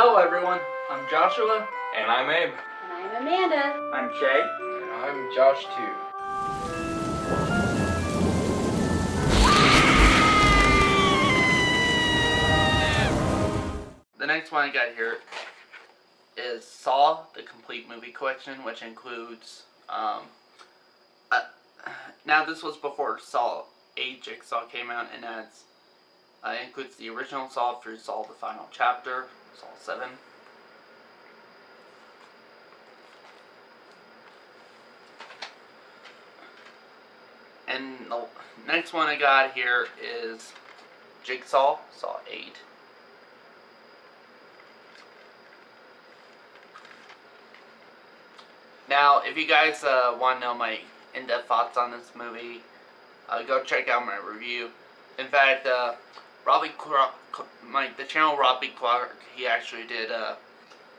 Hello everyone, I'm Joshua. And I'm Abe. And I'm Amanda. I'm Shay. And I'm Josh too. The next one I got here is Saw, the complete movie collection, which includes, now this was before Saw 8 Jigsaw came out, and that's, includes the original Saw through Saw the Final Chapter, Saw 7. And the next one I got here is Jigsaw, Saw 8. Now, if you guys want to know my in-depth thoughts on this movie, go check out my review. In fact, the channel Robbie Clark, he actually did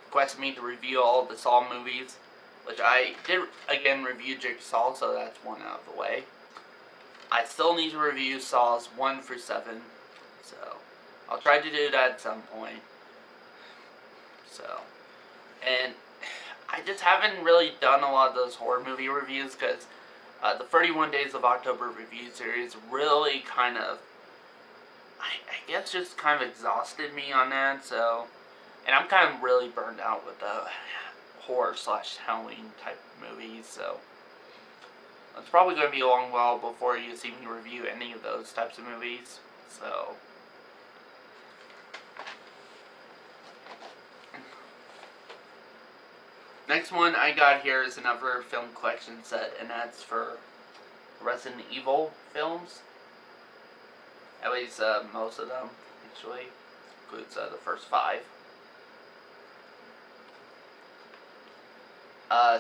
request me to review all the Saw movies, which I did again review Jigsaw, so that's one out of the way. I still need to review Saws 1 through 7, so I'll try to do that at some point. So, and I just haven't really done a lot of those horror movie reviews because the 31 Days of October review series really kind of, I guess just kind of exhausted me on that, so, and I'm kind of really burned out with the horror / Halloween type movies, so it's probably going to be a long while before you see me review any of those types of movies, so. Next one I got here is another film collection set, and that's for Resident Evil films. At least most of them, actually. Includes the first 5.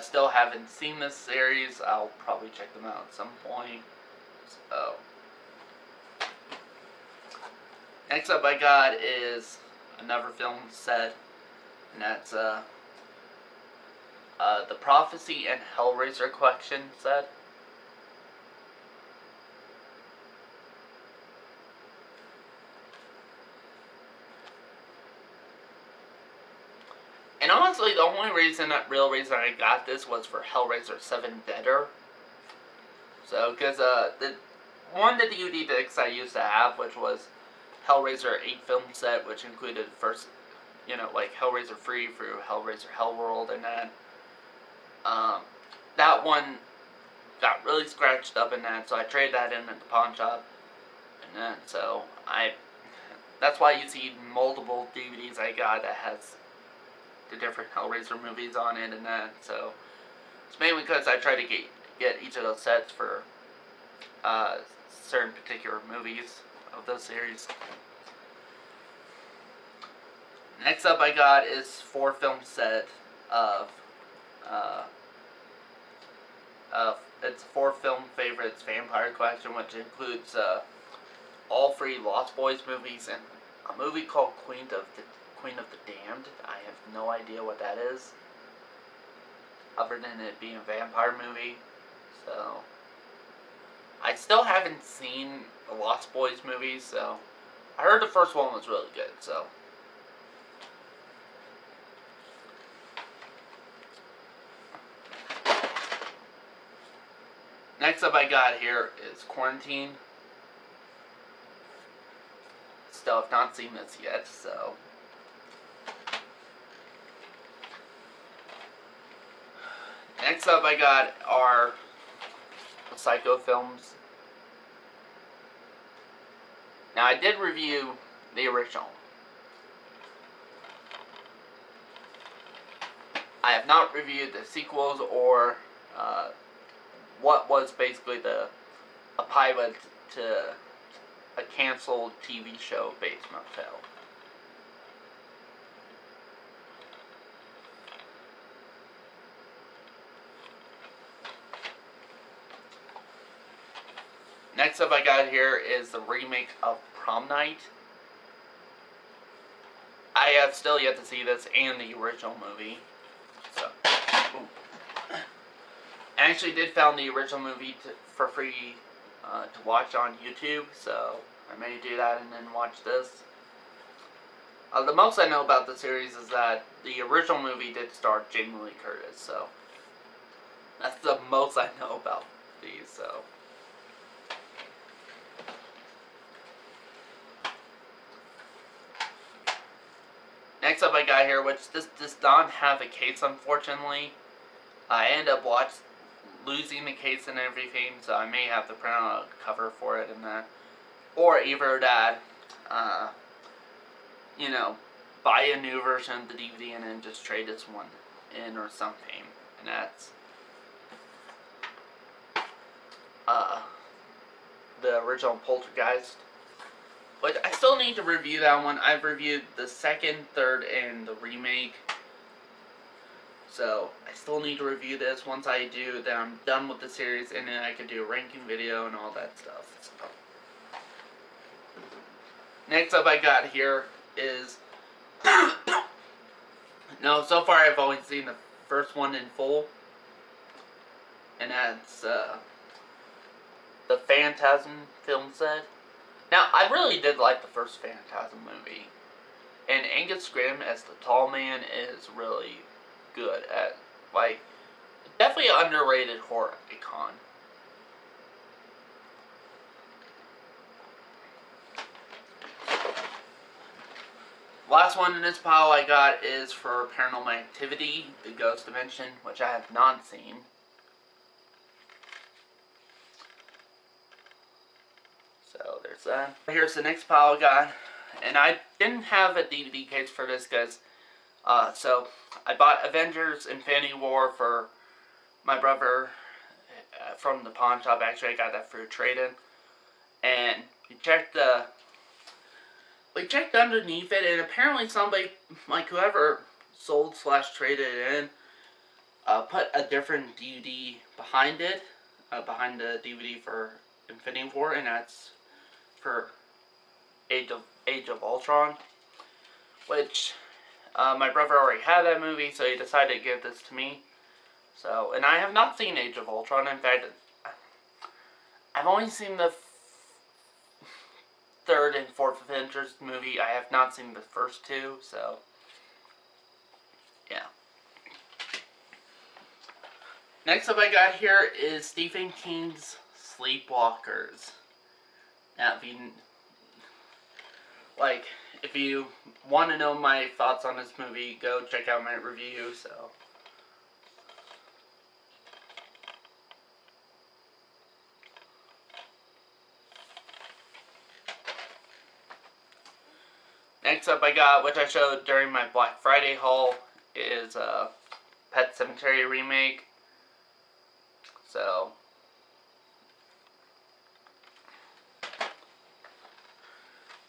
Still haven't seen this series. I'll probably check them out at some point. So, next up I got is another film set, and that's the Prophecy and Hellraiser collection set. And honestly, the only real reason I got this was for Hellraiser 7 Deader. So, because the DVD discs I used to have, which was Hellraiser 8 film set, which included first, like Hellraiser 3 through Hellraiser Hellworld, and then that one got really scratched up in that, so I traded that in at the pawn shop, and then, so that's why you see multiple DVDs I got that has the different Hellraiser movies on it and that, so it's mainly because I try to get each of those sets for certain particular movies of those series. Next up I got is 4 film set of it's 4 film favorites vampire collection, which includes all 3 Lost Boys movies and a movie called Queen of the Damned. I have no idea what that is, other than it being a vampire movie. So, I still haven't seen the Lost Boys movies, so I heard the first one was really good, so. Next up I got here is Quarantine. Still have not seen this yet, so. Next up I got are Psycho films. Now I did review the original. I have not reviewed the sequels or what was basically a pilot to a canceled TV show, Bates Motel. Next up I got here is the remake of Prom Night. I have still yet to see this and the original movie. So, I actually did found the original movie for free to watch on YouTube, so I may do that and then watch this. The most I know about the series is that the original movie did star Jamie Lee Curtis, so that's the most I know about these. So next up, I got here, which this does not have a case, unfortunately. I ended up losing the case and everything, so I may have to print out a cover for it and that, or either that, you know, buy a new version of the DVD and then just trade this one in or something. And that's the original Poltergeist, which I still need to review that one. I've reviewed the second, third, and the remake, so I still need to review this. Once I do, then I'm done with the series, and then I can do a ranking video and all that stuff. So. Next up I got here is no, so far I've only seen the first one in full, and that's the Phantasm film set. Now, I really did like the first Phantasm movie, and Angus Scrimm as the Tall Man is really good at, like, definitely an underrated horror icon. Last one in this pile I got is for Paranormal Activity, The Ghost Dimension, which I have not seen. So there's that. Here's the next pile I got, and I didn't have a DVD case for this because, so I bought Avengers Infinity War for my brother from the pawn shop. Actually, I got that for a trade-in, and we checked underneath it, and apparently somebody, like whoever sold / traded it in, put a different DVD behind it, behind the DVD for Infinity War, and that's for Age of Ultron, which my brother already had that movie, so he decided to give this to me. So, and I have not seen Age of Ultron. In fact, I've only seen the third and fourth Avengers movie. I have not seen the first two, so yeah. Next up I got here is Stephen King's Sleepwalkers. Now, if you want to know my thoughts on this movie, go check out my review, so. Next up I got, which I showed during my Black Friday haul, is a Pet Sematary remake. So,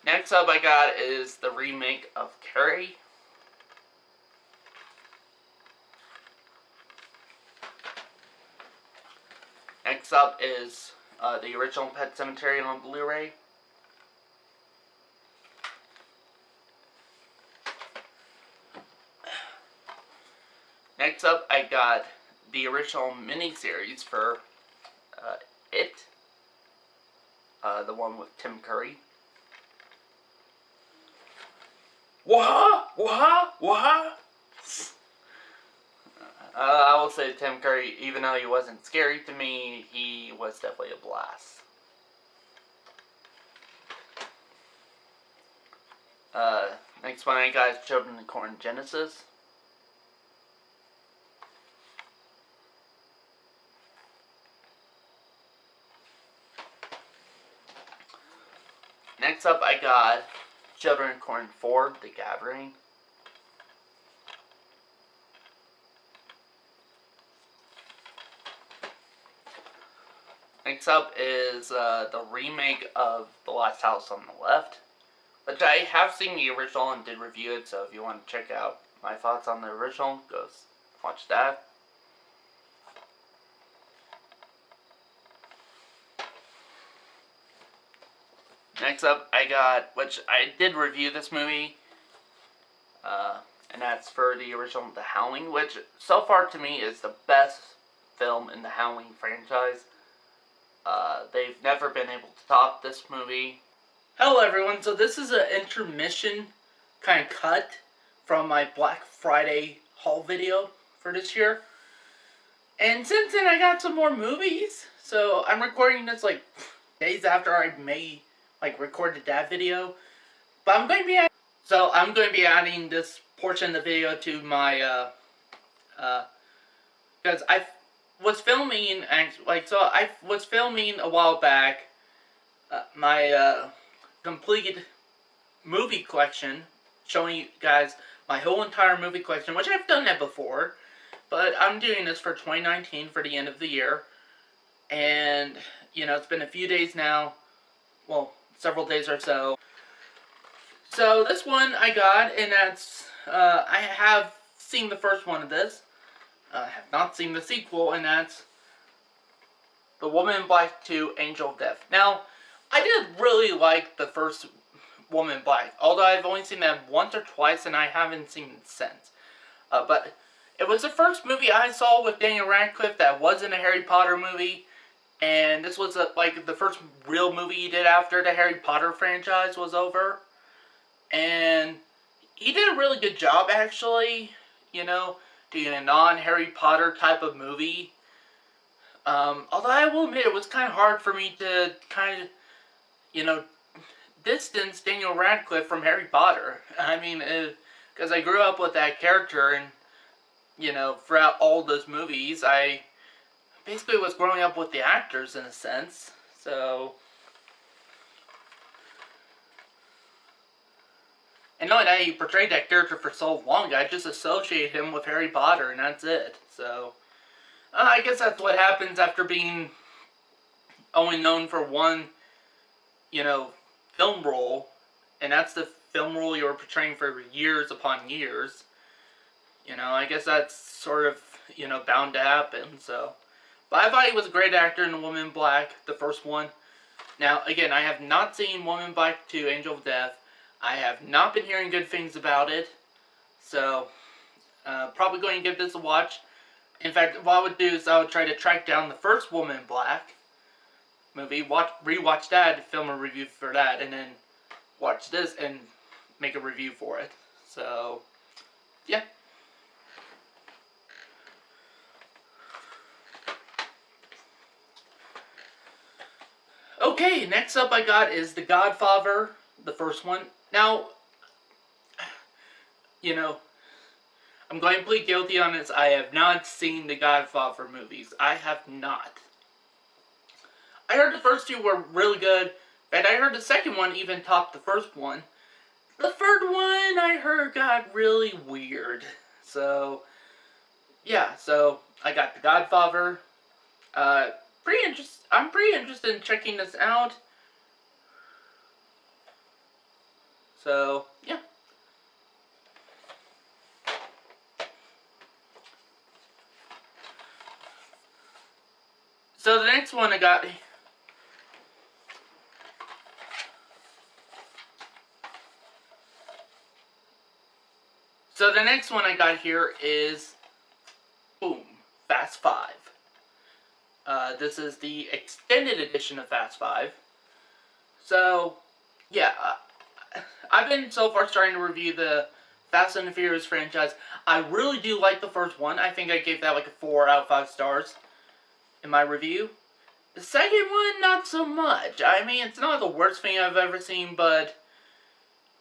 next up I got is the remake of Carrie. Next up is the original Pet Sematary on Blu-ray. Next up I got the original miniseries for It. The one with Tim Curry. Wah! I will say Tim Curry, even though he wasn't scary to me, he was definitely a blast. Next one I got is Children of the Corn Genesis. Next up I got Children of Corn 4, The Gathering. Next up is the remake of The Last House on the Left, which I have seen the original and did review it, so if you want to check out my thoughts on the original, go watch that. Next up I got, which I did review this movie, and that's for the original The Howling, which so far to me is the best film in the Howling franchise. They've never been able to top this movie. Hello everyone, so this is an intermission kind of cut from my Black Friday haul video for this year. And since then, I got some more movies. So I'm recording this like days after I recorded that video. But I'm going to be adding this portion of the video to my because I was filming I was filming a while back my complete movie collection, showing you guys my whole entire movie collection, which I've done that before, but I'm doing this for 2019 for the end of the year, and it's been a few days now, well, several days or so. So this one I got, and that's I have seen the first one of this. I have not seen the sequel, and that's The Woman in Black 2: Angel of Death. Now, I did really like the first Woman in Black, although I've only seen that once or twice, and I haven't seen it since. But it was the first movie I saw with Daniel Radcliffe that wasn't a Harry Potter movie, and this was the first real movie he did after the Harry Potter franchise was over. And he did a really good job, actually, doing a non-Harry Potter type of movie. Although I will admit it was kind of hard for me to distance Daniel Radcliffe from Harry Potter. I mean, because I grew up with that character, and, throughout all those movies, I basically was growing up with the actors in a sense, so. And knowing that he portrayed that character for so long, I just associate him with Harry Potter, and that's it. So, I guess that's what happens after being only known for one, film role, and that's the film role you were portraying for years upon years. I guess that's sort of, bound to happen, so. But I thought he was a great actor in The Woman in Black, the first one. Now, again, I have not seen Woman in Black 2: Angel of Death. I have not been hearing good things about it, so probably going to give this a watch. In fact, what I would do is I would try to track down the first Woman in Black movie, rewatch that, film a review for that, and then watch this and make a review for it. So, yeah. Okay, next up I got is The Godfather, the first one. Now, I'm going to plead guilty on this. I have not seen the Godfather movies. I have not. I heard the first two were really good, and I heard the second one even topped the first one. The third one I heard got really weird. So, yeah, so I got the Godfather. I'm pretty interested in checking this out. So, yeah. So the next one I got. So the next one I got here is, boom, Fast 5. This is the extended edition of Fast 5. So, yeah, I've been so far starting to review the Fast and the Furious franchise. I really do like the first one. I think I gave that like a 4 out of 5 stars in my review. The second one, not so much. I mean, it's not the worst thing I've ever seen, but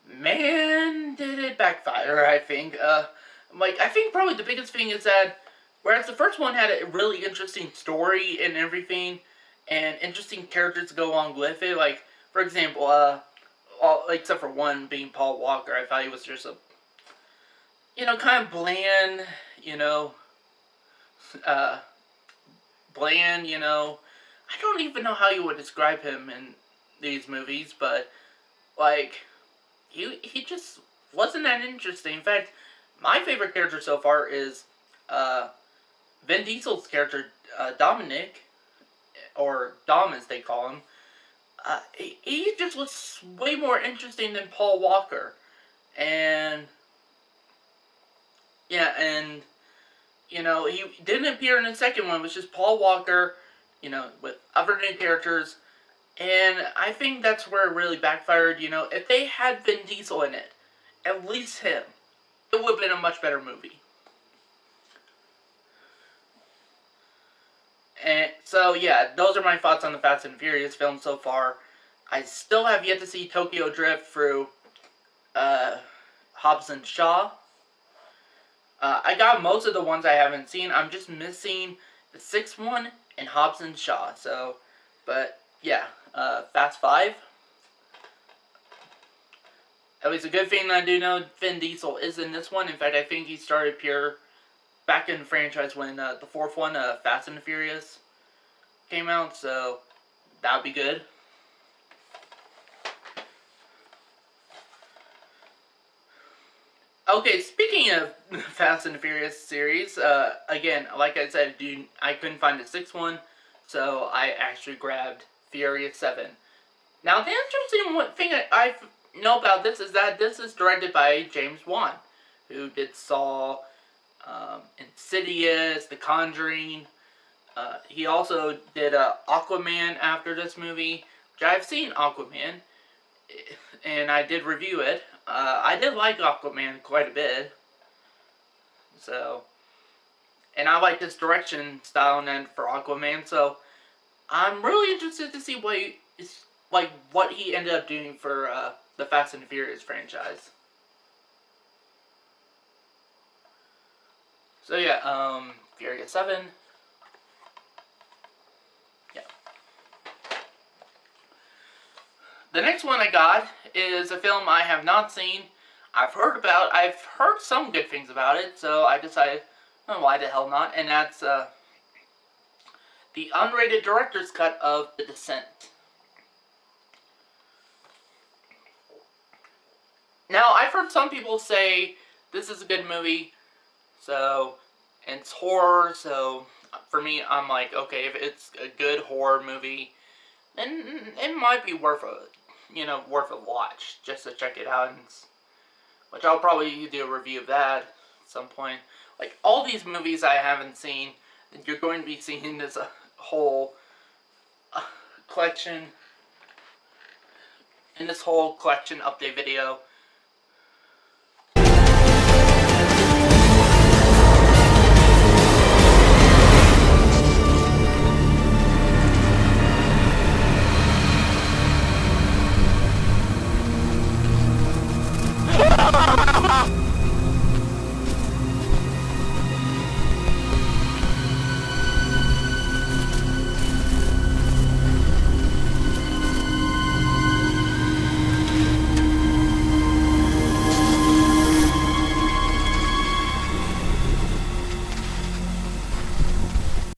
man, did it backfire, I think. I think probably the biggest thing is that whereas the first one had a really interesting story and everything, and interesting characters to go along with it, like, for example, except for one being Paul Walker, I thought he was just a, kind of bland, I don't even know how you would describe him in these movies, but, he just wasn't that interesting. In fact, my favorite character so far is, Vin Diesel's character, Dominic, or Dom as they call him. He just was way more interesting than Paul Walker. And, yeah, and, he didn't appear in the second one, it was just Paul Walker, with other new characters. And I think that's where it really backfired, if they had Vin Diesel in it, at least him, it would have been a much better movie. And so, yeah, those are my thoughts on the Fast and Furious film so far. I still have yet to see Tokyo Drift through Hobbs and Shaw. I got most of the ones I haven't seen. I'm just missing the sixth one and Hobbs and Shaw. So, but yeah, Fast 5. At least a good thing that I do know, Vin Diesel is in this one. In fact, I think he started appear back in the franchise when the fourth one, Fast and the Furious, came out. So that would be good. Okay, speaking of Fast and the Furious series, again, like I said, I couldn't find the sixth one, so I actually grabbed Furious 7. Now, the interesting thing I know about this is that this is directed by James Wan, who did Saw, Insidious, The Conjuring. He also did Aquaman after this movie, which I've seen Aquaman, and I did review it. I did like Aquaman quite a bit. So, and I like this direction style and for Aquaman. So, I'm really interested to see what he ended up doing for the Fast and the Furious franchise. So yeah, Furious 7. Yeah. The next one I got is a film I have not seen. I've heard some good things about it, so I decided, oh, why the hell not? And that's the unrated director's cut of The Descent. Now, I've heard some people say this is a good movie, and it's horror, so for me, I'm like, okay, if it's a good horror movie, then it might be worth a watch, just to check it out, which I'll probably do a review of that at some point. Like, all these movies I haven't seen, you're going to be seeing this whole collection, in this whole collection update video.